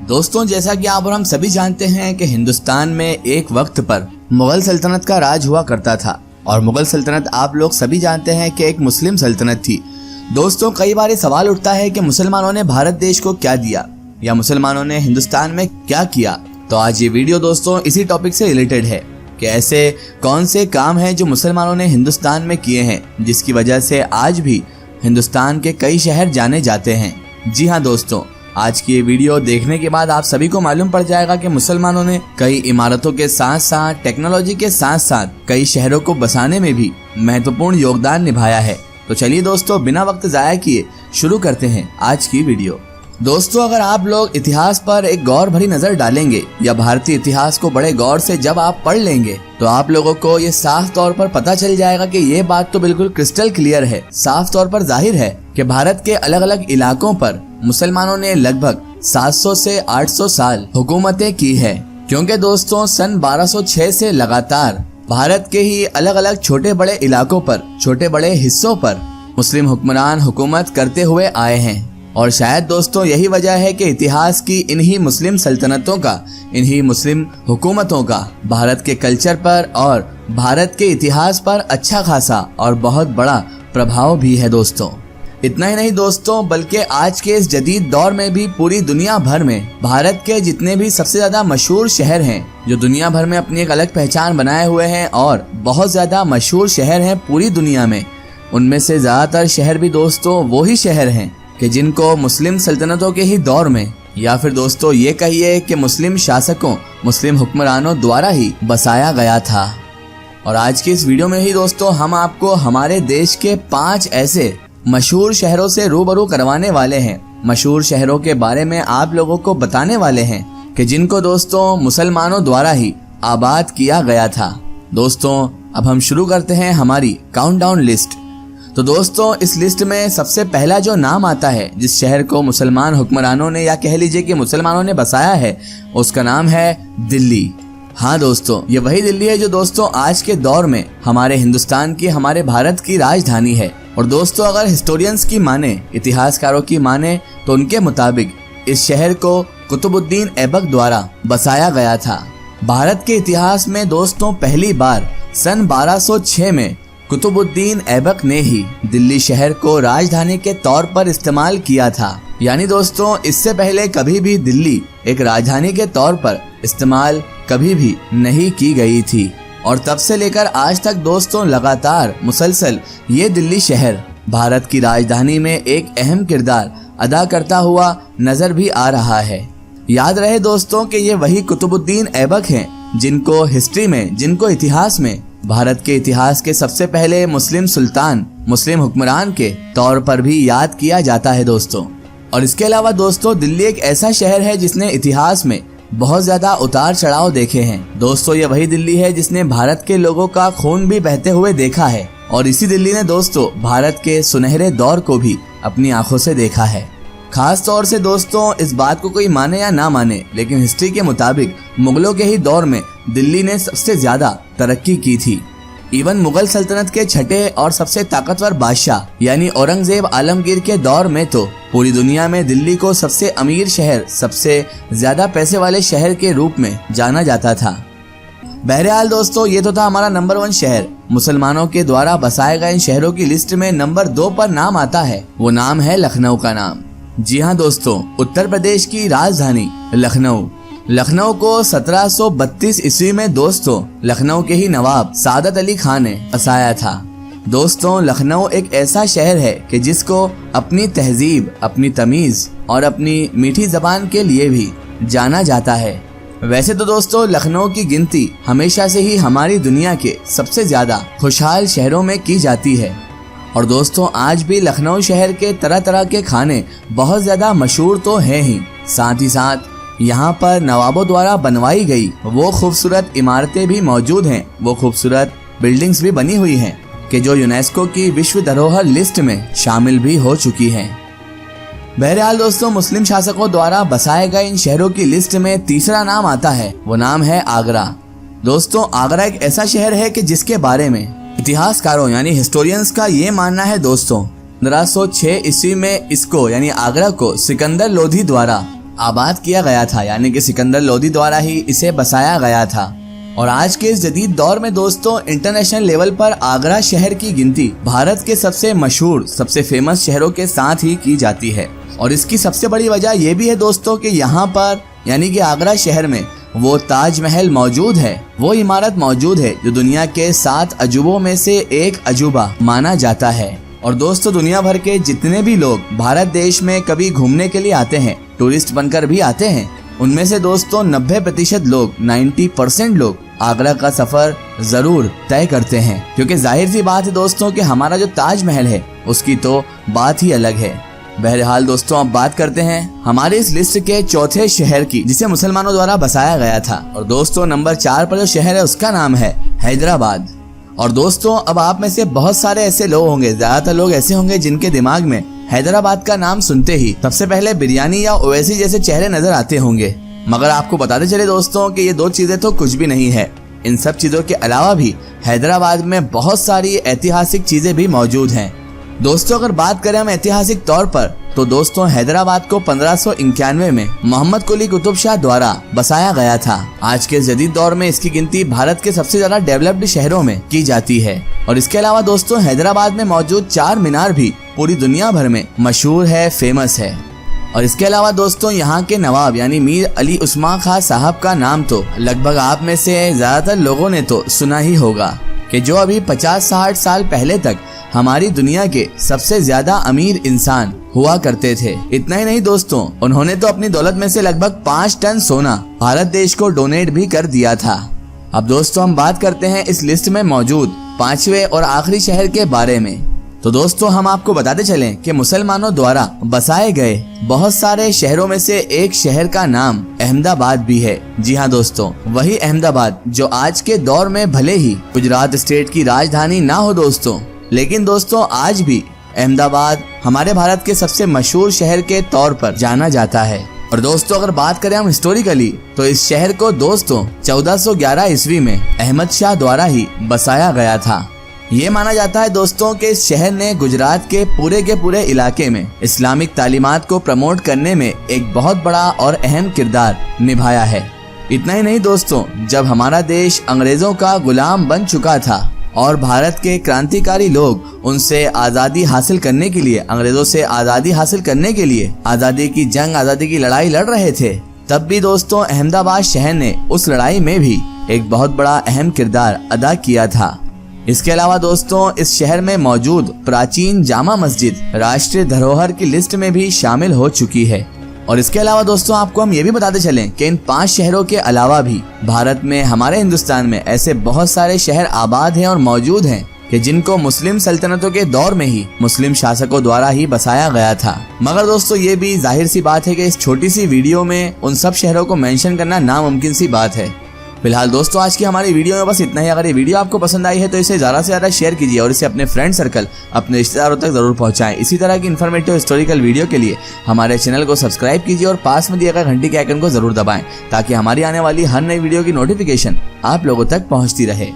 दोस्तों, जैसा कि आप और हम सभी जानते हैं कि हिंदुस्तान में एक वक्त पर मुगल सल्तनत का राज हुआ करता था और मुगल सल्तनत आप लोग सभी जानते हैं कि एक मुस्लिम सल्तनत थी। दोस्तों, कई बार ये सवाल उठता है कि मुसलमानों ने भारत देश को क्या दिया या मुसलमानों ने हिंदुस्तान में क्या किया। तो आज ये वीडियो दोस्तों इसी टॉपिक से रिलेटेड है कि ऐसे कौन से काम हैं जो मुसलमानों ने हिंदुस्तान में किए हैं जिसकी वजह से आज भी हिंदुस्तान के कई शहर जाने जाते हैं। जी हाँ दोस्तों, आज की ये वीडियो देखने के बाद आप सभी को मालूम पड़ जाएगा कि मुसलमानों ने कई इमारतों के साथ साथ टेक्नोलॉजी के साथ साथ कई शहरों को बसाने में भी महत्वपूर्ण योगदान निभाया है। तो चलिए दोस्तों, बिना वक्त जाया किए शुरू करते हैं आज की वीडियो। दोस्तों, अगर आप लोग इतिहास पर एक गौर भरी नजर डालेंगे या भारतीय इतिहास को बड़े गौर से जब आप पढ़ लेंगे तो आप लोगों को ये साफ तौर पर पता चल जाएगा कि ये बात तो बिल्कुल क्रिस्टल क्लियर है, साफ तौर पर जाहिर है कि भारत के अलग अलग इलाकों पर मुसलमानों ने लगभग 700 से 800 साल हुकूमतें की है। क्योंकि दोस्तों सन 1206 से लगातार भारत के ही अलग अलग छोटे बड़े इलाकों पर, छोटे बड़े हिस्सों पर मुस्लिम हुक्मरान हुकूमत करते हुए आए हैं। और शायद दोस्तों यही वजह है कि इतिहास की इन्हीं मुस्लिम सल्तनतों का, इन्हीं मुस्लिम हुकूमतों का भारत के कल्चर पर और भारत के इतिहास पर अच्छा खासा और बहुत बड़ा प्रभाव भी है दोस्तों। इतना ही नहीं दोस्तों, बल्कि आज के इस जदीद दौर में भी पूरी दुनिया भर में भारत के जितने भी सबसे ज्यादा मशहूर शहर हैं, जो दुनिया भर में अपनी एक अलग पहचान बनाए हुए हैं और बहुत ज्यादा मशहूर शहर हैं पूरी दुनिया में, उनमें से ज्यादातर शहर भी दोस्तों वो ही शहर हैं कि जिनको मुस्लिम सल्तनतों के ही दौर में या फिर दोस्तों ये कहिए कि मुस्लिम शासकों, मुस्लिम हुक्मरानों द्वारा ही बसाया गया था। और आज की इस वीडियो में ही दोस्तों हम आपको हमारे देश के 5 ऐसे मशहूर शहरों से रूबरू करवाने वाले हैं, मशहूर शहरों के बारे में आप लोगों को बताने वाले हैं कि जिनको दोस्तों मुसलमानों द्वारा ही आबाद किया गया था। दोस्तों, अब हम शुरू करते हैं हमारी काउंटडाउन लिस्ट। तो दोस्तों इस लिस्ट में सबसे पहला जो नाम आता है, जिस शहर को मुसलमान हुक्मरानों ने या कह लीजिए कि मुसलमानों ने बसाया है, उसका नाम है दिल्ली। हाँ दोस्तों, ये वही दिल्ली है जो दोस्तों आज के दौर में हमारे हिंदुस्तान की, हमारे भारत की राजधानी है। और दोस्तों अगर हिस्टोरियंस की माने, इतिहासकारों की माने, तो उनके मुताबिक इस शहर को कुतुबुद्दीन ऐबक द्वारा बसाया गया था। भारत के इतिहास में दोस्तों पहली बार सन 1206 में कुतुबुद्दीन ऐबक ने ही दिल्ली शहर को राजधानी के तौर पर इस्तेमाल किया था। यानी दोस्तों इससे पहले कभी भी दिल्ली एक राजधानी के तौर पर इस्तेमाल कभी भी नहीं की गई थी। और तब से लेकर आज तक दोस्तों लगातार मुसलसल ये दिल्ली शहर भारत की राजधानी में एक अहम किरदार अदा करता हुआ नजर भी आ रहा है। याद रहे दोस्तों कि ये वही कुतुबुद्दीन ऐबक हैं जिनको हिस्ट्री में, जिनको इतिहास में भारत के इतिहास के सबसे पहले मुस्लिम सुल्तान, मुस्लिम हुक्मरान के तौर पर भी याद किया जाता है दोस्तों। और इसके अलावा दोस्तों दिल्ली एक ऐसा शहर है जिसने इतिहास में बहुत ज्यादा उतार चढ़ाव देखे हैं। दोस्तों ये वही दिल्ली है जिसने भारत के लोगों का खून भी बहते हुए देखा है और इसी दिल्ली ने दोस्तों भारत के सुनहरे दौर को भी अपनी आंखों से देखा है। खास तौर से दोस्तों इस बात को कोई माने या ना माने, लेकिन हिस्ट्री के मुताबिक मुगलों के ही दौर में दिल्ली ने सबसे ज्यादा तरक्की की थी। इवन मुगल सल्तनत के छठे और सबसे ताकतवर बादशाह यानी औरंगजेब आलमगीर के दौर में तो पूरी दुनिया में दिल्ली को सबसे अमीर शहर, सबसे ज्यादा पैसे वाले शहर के रूप में जाना जाता था। बहरहाल दोस्तों ये तो था हमारा नंबर 1 शहर। मुसलमानों के द्वारा बसाए गए इन शहरों की लिस्ट में नंबर 2 पर नाम आता है, वो नाम है लखनऊ का नाम। जी हाँ दोस्तों, उत्तर प्रदेश की राजधानी लखनऊ को 1732 ईस्वी में दोस्तों लखनऊ के ही नवाब सादत अली खान ने बसाया था। दोस्तों लखनऊ एक ऐसा शहर है कि जिसको अपनी तहजीब, अपनी तमीज और अपनी मीठी जबान के लिए भी जाना जाता है। वैसे तो दोस्तों लखनऊ की गिनती हमेशा से ही हमारी दुनिया के सबसे ज्यादा खुशहाल शहरों में की जाती है। और दोस्तों आज भी लखनऊ शहर के तरह तरह के खाने बहुत ज्यादा मशहूर तो हैं ही, साथ ही साथ यहाँ पर नवाबों द्वारा बनवाई गई वो खूबसूरत इमारतें भी मौजूद हैं, वो खूबसूरत बिल्डिंग्स भी बनी हुई हैं कि जो यूनेस्को की विश्व धरोहर लिस्ट में शामिल भी हो चुकी हैं। बहरहाल दोस्तों मुस्लिम शासकों द्वारा बसाए गए इन शहरों की लिस्ट में तीसरा नाम आता है, वो नाम है आगरा। दोस्तों आगरा एक ऐसा शहर है कि जिसके बारे में इतिहासकारों यानी हिस्टोरियंस का ये मानना है दोस्तों 1506 ईस्वी में इसको यानी आगरा को सिकंदर लोधी द्वारा आबाद किया गया था, यानी कि सिकंदर लोदी द्वारा ही इसे बसाया गया था। और आज के इस जदीद दौर में दोस्तों इंटरनेशनल लेवल पर आगरा शहर की गिनती भारत के सबसे मशहूर, सबसे फेमस शहरों के साथ ही की जाती है। और इसकी सबसे बड़ी वजह यह भी है दोस्तों कि यहाँ पर यानी कि आगरा शहर में वो ताजमहल मौजूद है, वो इमारत मौजूद है जो दुनिया के 7 अजूबों में से एक अजूबा माना जाता है। और दोस्तों दुनिया भर के जितने भी लोग भारत देश में कभी घूमने के लिए आते हैं, टूरिस्ट बनकर भी आते हैं, उनमें से दोस्तों 90% लोग, 90% लोग आगरा का सफर जरूर तय करते हैं, क्योंकि जाहिर सी बात है दोस्तों कि हमारा जो ताजमहल है उसकी तो बात ही अलग है। बहरहाल दोस्तों अब बात करते हैं हमारे इस लिस्ट के चौथे शहर की, जिसे मुसलमानों द्वारा बसाया गया था। और दोस्तों नंबर 4 पर जो शहर है उसका नाम है हैदराबाद। और दोस्तों अब आप में से बहुत सारे ऐसे लोग होंगे, ज्यादातर लोग ऐसे होंगे जिनके दिमाग में हैदराबाद का नाम सुनते ही सबसे पहले बिरयानी या ओवैसी जैसे चेहरे नजर आते होंगे। मगर आपको बताते चले दोस्तों कि ये 2 चीजें तो कुछ भी नहीं है। इन सब चीजों के अलावा भी हैदराबाद में बहुत सारी ऐतिहासिक चीजें भी मौजूद हैं। दोस्तों अगर बात करें हम ऐतिहासिक तौर पर, तो दोस्तों हैदराबाद को 1591 में मोहम्मद कुली कुतुब शाह द्वारा बसाया गया था। आज के जदीद दौर में इसकी गिनती भारत के सबसे ज्यादा डेवलप्ड शहरों में की जाती है। और इसके अलावा दोस्तों हैदराबाद में मौजूद 4 मीनार भी पूरी दुनिया भर में मशहूर है, फेमस है। और इसके अलावा दोस्तों यहाँ के नवाब यानी मीर अली उस्मान खां साहब का नाम तो लगभग आप में से ज्यादातर लोगों ने तो सुना ही होगा, कि जो अभी 50-60 साल पहले तक हमारी दुनिया के सबसे ज्यादा अमीर इंसान हुआ करते थे। इतना ही नहीं दोस्तों, उन्होंने तो अपनी दौलत में से लगभग 5 टन सोना भारत देश को डोनेट भी कर दिया था। अब दोस्तों हम बात करते हैं इस लिस्ट में मौजूद 5वें और आखिरी शहर के बारे में। तो दोस्तों हम आपको बताते चलें कि मुसलमानों द्वारा बसाए गए बहुत सारे शहरों में से एक शहर का नाम अहमदाबाद भी है। जी हाँ दोस्तों, वही अहमदाबाद जो आज के दौर में भले ही गुजरात स्टेट की राजधानी ना हो दोस्तों, लेकिन दोस्तों आज भी अहमदाबाद हमारे भारत के सबसे मशहूर शहर के तौर पर जाना जाता है। और दोस्तों अगर बात करें हम हिस्टोरिकली, तो इस शहर को दोस्तों 1411 ईस्वी में अहमद शाह द्वारा ही बसाया गया था। ये माना जाता है दोस्तों कि इस शहर ने गुजरात के पूरे इलाके में इस्लामिक तालीमात को प्रमोट करने में एक बहुत बड़ा और अहम किरदार निभाया है। इतना ही नहीं दोस्तों, जब हमारा देश अंग्रेजों का गुलाम बन चुका था और भारत के क्रांतिकारी लोग उनसे आज़ादी हासिल करने के लिए, अंग्रेजों से आज़ादी हासिल करने के लिए आज़ादी की जंग, आज़ादी की लड़ाई लड़ रहे थे, तब भी दोस्तों अहमदाबाद शहर ने उस लड़ाई में भी एक बहुत बड़ा अहम किरदार अदा किया था। इसके अलावा दोस्तों इस शहर में मौजूद प्राचीन जामा मस्जिद राष्ट्रीय धरोहर की लिस्ट में भी शामिल हो चुकी है। और इसके अलावा दोस्तों आपको हम ये भी बताते चलें कि इन 5 शहरों के अलावा भी भारत में, हमारे हिंदुस्तान में ऐसे बहुत सारे शहर आबाद हैं और मौजूद हैं कि जिनको मुस्लिम सल्तनतों के दौर में ही मुस्लिम शासकों द्वारा ही बसाया गया था। मगर दोस्तों ये भी जाहिर सी बात है कि इस छोटी सी वीडियो में उन सब शहरों को मेंशन करना नामुमकिन सी बात है। फिलहाल दोस्तों आज की हमारी वीडियो में बस इतना ही। अगर ये वीडियो आपको पसंद आई है तो इसे ज़्यादा से ज़्यादा शेयर कीजिए और इसे अपने फ्रेंड सर्कल, अपने रिश्तेदारों तक जरूर पहुंचाएं। इसी तरह की इन्फॉर्मेटिव हिस्टोरिकल वीडियो के लिए हमारे चैनल को सब्सक्राइब कीजिए और पास में दिए गए घंटी के आइकन को जरूर दबाएं, ताकि हमारी आने वाली हर नई वीडियो की नोटिफिकेशन आप लोगों तक पहुंचती रहे।